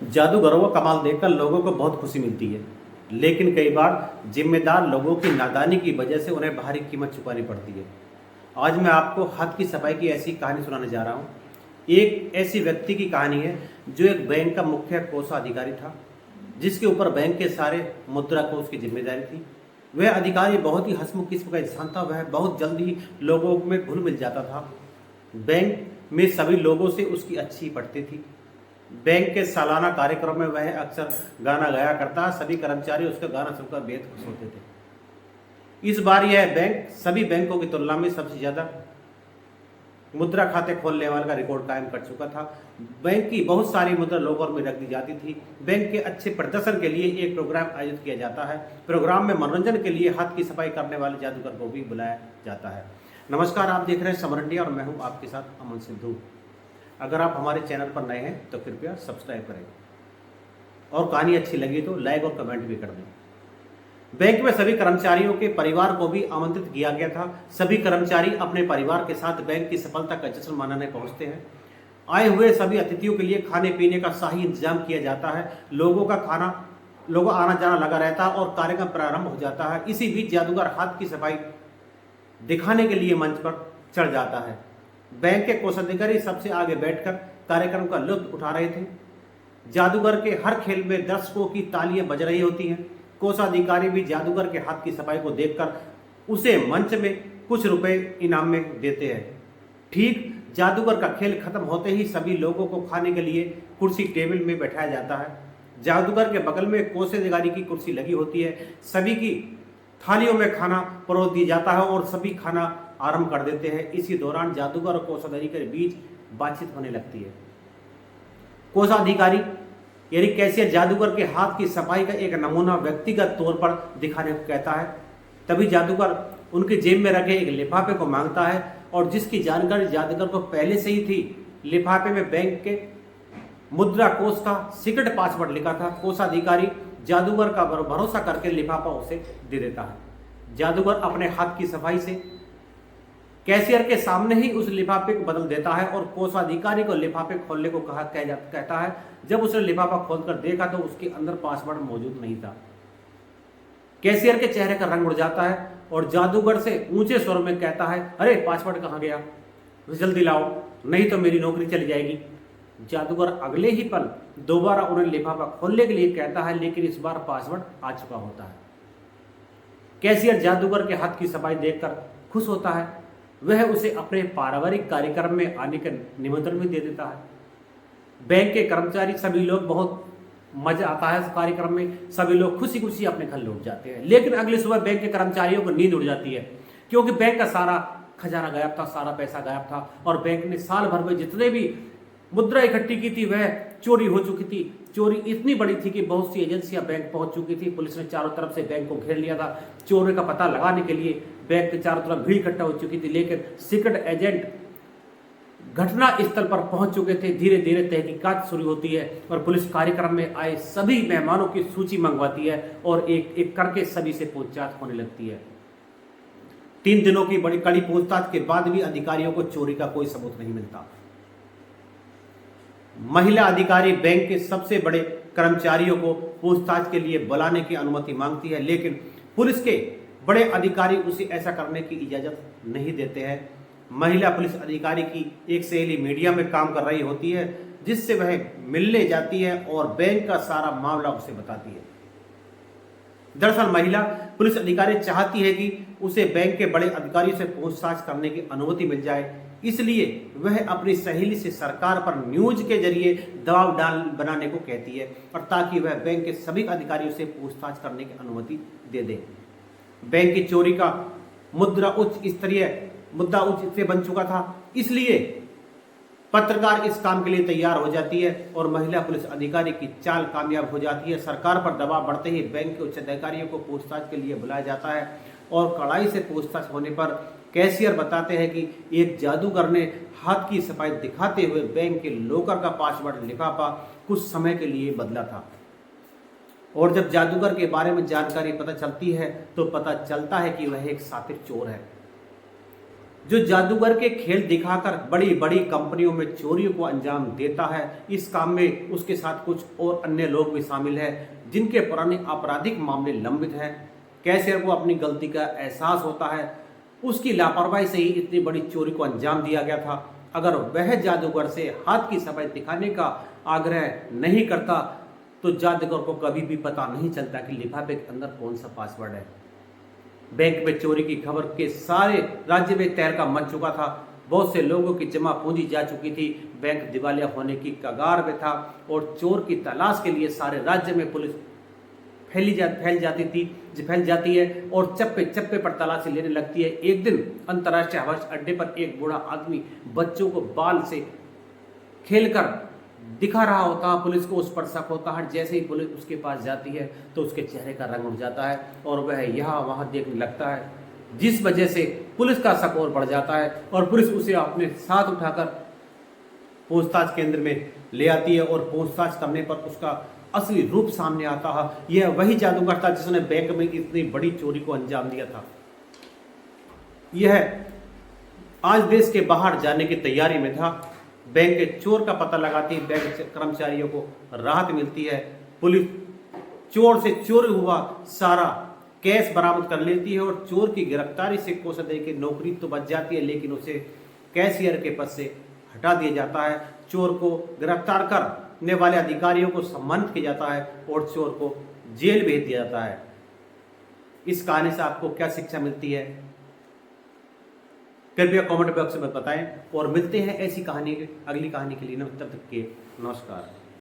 जादूगरों का कमाल देखकर लोगों को बहुत खुशी मिलती है, लेकिन कई बार जिम्मेदार लोगों की नादानी की वजह से उन्हें भारी कीमत चुकानी पड़ती है। आज मैं आपको हाथ की सफाई की ऐसी कहानी सुनाने जा रहा हूँ। एक ऐसी व्यक्ति की कहानी है जो एक बैंक का मुख्य कोषाधिकारी था, जिसके ऊपर बैंक के सारे मुद्रा कोष की जिम्मेदारी थी। वह अधिकारी बहुत ही हंसमुख किस्म का इंसान था। वह बहुत जल्दी लोगों में घुल मिल जाता था। बैंक में सभी लोगों से उसकी अच्छी पड़ती थी। बैंक के सालाना कार्यक्रम में वह अक्सर गाना गाया करता। सभी कर्मचारी उसका गाना सुनकर बेहद खुश होते थे। इस बार यह बैंक सभी बैंकों की तुलना में सबसे ज्यादा मुद्रा खाते खोलने वाले का रिकॉर्ड कायम कर चुका था। बैंक की बहुत सारी मुद्रा लॉकर में रख दी जाती थी। बैंक के अच्छे प्रदर्शन के लिए एक प्रोग्राम आयोजित किया जाता है। प्रोग्राम में मनोरंजन के लिए हाथ की सफाई करने वाले जादूगर को भी बुलाया जाता है। नमस्कार, आप देख रहे हैं समर इंडिया और मैं हूं आपके साथ अमन सिद्धू। अगर आप हमारे चैनल पर नए हैं तो कृपया सब्सक्राइब करें और कहानी अच्छी लगी तो लाइक और कमेंट भी कर दें। बैंक में सभी कर्मचारियों के परिवार को भी आमंत्रित किया गया था। सभी कर्मचारी अपने परिवार के साथ बैंक की सफलता का जश्न मनाने पहुंचते हैं। आए हुए सभी अतिथियों के लिए खाने पीने का शाही इंतजाम किया जाता है। लोगों आना जाना लगा रहता है और कार्यक्रम प्रारंभ हो जाता है। इसी बीच जादूगर हाथ की सफाई दिखाने के लिए मंच पर चढ़ जाता है। बैंक के कोषाधिकारी सबसे आगे बैठकर कार्यक्रम का लुत्फ उठा रहे थे। जादूगर के हर खेल में दर्शकों की तालियां बज रही होती हैं। कोषाधिकारी भी जादूगर के हाथ की सफाई को देखकर उसे मंच में कुछ रुपए इनाम में देते हैं। ठीक जादूगर का खेल खत्म होते ही सभी लोगों को खाने के लिए कुर्सी टेबल में बैठाया जाता है। जादूगर के बगल में कोषाधिकारी की कुर्सी लगी होती है। सभी की थालियों में खाना परोस दिया जाता है और सभी खाना आरंभ कर देते हैं। इसी दौरान जादूगर और कोषाधिकारी के बीच बातचीत होने लगती है। कोषाधिकारी यानी कैशियर जादूगर के हाथ की सफाई का एक नमूना व्यक्तिगत तौर पर दिखाने को कहता है। तभी जादूगर उनके जेब में रखे एक लिफाफे को मांगता है और जिसकी जानकारी जादूगर को पहले से ही थी। लिफाफे में बैंक के मुद्रा कोष का सीक्रेट पासवर्ड लिखा था। कोषाधिकारी जादूगर का भरोसा करके लिफाफा उसे दे देता है। जादूगर अपने हाथ की सफाई से कैशियर के सामने ही उस लिफाफे को बदल देता है और कोषाधिकारी को लिफाफे खोलने को कहता है। जब उसने लिफाफा खोलकर देखा तो उसके अंदर पासवर्ड मौजूद नहीं था। कैशियर के चेहरे का रंग उड़ जाता है और जादूगर से ऊंचे स्वर में कहता है, अरे पासवर्ड कहाँ गया, जल्दी लाओ नहीं तो मेरी नौकरी चली जाएगी। जादूगर अगले ही पल दोबारा उन्हें लिफाफा खोलने के लिए कहता है, लेकिन इस बार पासवर्ड आ चुका होता है। कैशियर जादूगर के हाथ की सफाई देखकर खुश होता है। वह उसे अपने पारिवारिक कार्यक्रम में आने का निमंत्रण भी दे देता है। बैंक के कर्मचारी सभी लोग बहुत मजा आता है इस कार्यक्रम में। सभी लोग खुशी खुशी अपने घर लौट जाते हैं। लेकिन अगली सुबह बैंक के कर्मचारियों को नींद उड़ जाती है, क्योंकि बैंक का सारा खजाना गायब था, सारा पैसा गायब था और बैंक ने साल भर में जितने भी मुद्रा इकट्ठी की थी वह चोरी हो चुकी थी। चोरी इतनी बड़ी थी कि बहुत सी एजेंसियां बैंक पहुंच चुकी थी। पुलिस ने चारों तरफ से बैंक को घेर लिया था। चोरी का पता लगाने के लिए बैंक के चारों तरफ भीड़ इकट्ठा हो चुकी थी, लेकिन सीक्रेट एजेंट घटना स्थल पर पहुंच चुके थे। धीरे धीरे तहकीकात शुरू होती है और पुलिस कार्यक्रम में आए सभी मेहमानों की सूची मंगवाती है और एक एक करके सभी से पूछताछ होने लगती है। 3 दिनों की बड़ी कड़ी पूछताछ के बाद भी अधिकारियों को चोरी का कोई सबूत नहीं मिलता। महिला अधिकारी बैंक के सबसे बड़े कर्मचारियों को पूछताछ के लिए बुलाने की अनुमति मांगती है, लेकिन पुलिस के बड़े अधिकारी उसे ऐसा करने की इजाजत नहीं देते हैं। महिला पुलिस अधिकारी की एक सहेली मीडिया में काम कर रही होती है, जिससे वह मिलने जाती है और बैंक का सारा मामला उसे बताती है। दरअसल महिला पुलिस अधिकारी चाहती है कि उसे बैंक के बड़े अधिकारियों से पूछताछ करने की अनुमति मिल जाए, इसलिए वह अपनी सहेली से सरकार पर न्यूज के जरिए दबाव बनाने को कहती है और ताकि वह बैंक के सभी अधिकारियों से पूछताछ करने की अनुमति दे दे। बैंक की चोरी का मुद्दा उच्च स्तरीय बन चुका था, इसलिए पत्रकार इस काम के लिए तैयार हो जाती है और महिला पुलिस अधिकारी की चाल कामयाब हो जाती है। सरकार पर दबाव बढ़ते ही बैंक के उच्च अधिकारियों को पूछताछ के लिए बुलाया जाता है और कड़ाई से पूछताछ होने पर कैशियर बताते हैं कि एक जादूगर ने हाथ की सफाई दिखाते हुए बैंक के लॉकर का पासवर्ड लिफाफा कुछ समय के लिए बदला था। और जब जादूगर के बारे में जानकारी पता चलती है तो पता चलता है कि वह एक शातिर चोर है। जो जादूगर के खेल दिखाकर बड़ी बड़ी कंपनियों में चोरियों को अंजाम देता है। इस काम में उसके साथ कुछ और अन्य लोग भी शामिल हैं जिनके पुराने आपराधिक मामले लंबित हैं। कैशियर को अपनी गलती का एहसास होता है, उसकी लापरवाही से ही इतनी बड़ी चोरी को अंजाम दिया गया था। अगर वह जादूगर से हाथ की सफाई दिखाने का आग्रह नहीं करता तो जादूगर को कभी भी पता नहीं चलता कि लिफाफे के अंदर कौन सा पासवर्ड है। बैंक में चोरी की खबर के सारे राज्य में तहलका मच चुका था। बहुत से लोगों की जमा पूंजी जा चुकी थी, बैंक दिवालिया होने की कगार में था और चोर की तलाश के लिए सारे राज्य में पुलिस फैल जाती है और चप्पे चप्पे पर तलाशी लेने लगती है। एक दिन अंतर्राष्ट्रीय हवाई अड्डे पर एक बूढ़ा आदमी बच्चों को बाल से खेलकर दिखा रहा होता। पुलिस को उस पर शक होता है। जैसे ही पुलिस उसके पास जाती है तो उसके चेहरे का रंग उड़ जाता है और वह यहाँ वहाँ देखने लगता है, जिस वजह से पुलिस का शक और बढ़ जाता है और पुलिस उसे अपने साथ उठाकर पूछताछ केंद्र में ले आती है और पूछताछ करने पर उसका असली रूप सामने आता है। यह वही जादूगर था जिसने बैंक में इतनी बड़ी चोरी को अंजाम दिया था। यह आज देश के बाहर जाने की तैयारी में था। बैंक के चोर का पता लगाती है, बैंक कर्मचारियों को राहत मिलती है। पुलिस चोर से चोरी हुआ सारा कैश बरामद कर लेती है और चोर की गिरफ्तारी से कोषाध्यक्ष की नौकरी तो बच जाती है, लेकिन उसे कैशियर के पद से हटा दिया जाता है। चोर को गिरफ्तार करने वाले अधिकारियों को सम्मानित किया जाता है और चोर को जेल भेज दिया जाता है। इस कहानी से आपको क्या शिक्षा मिलती है, कृपया कमेंट बॉक्स में बताएं और मिलते हैं ऐसी कहानी अगली कहानी के लिए। तब तक के नमस्कार।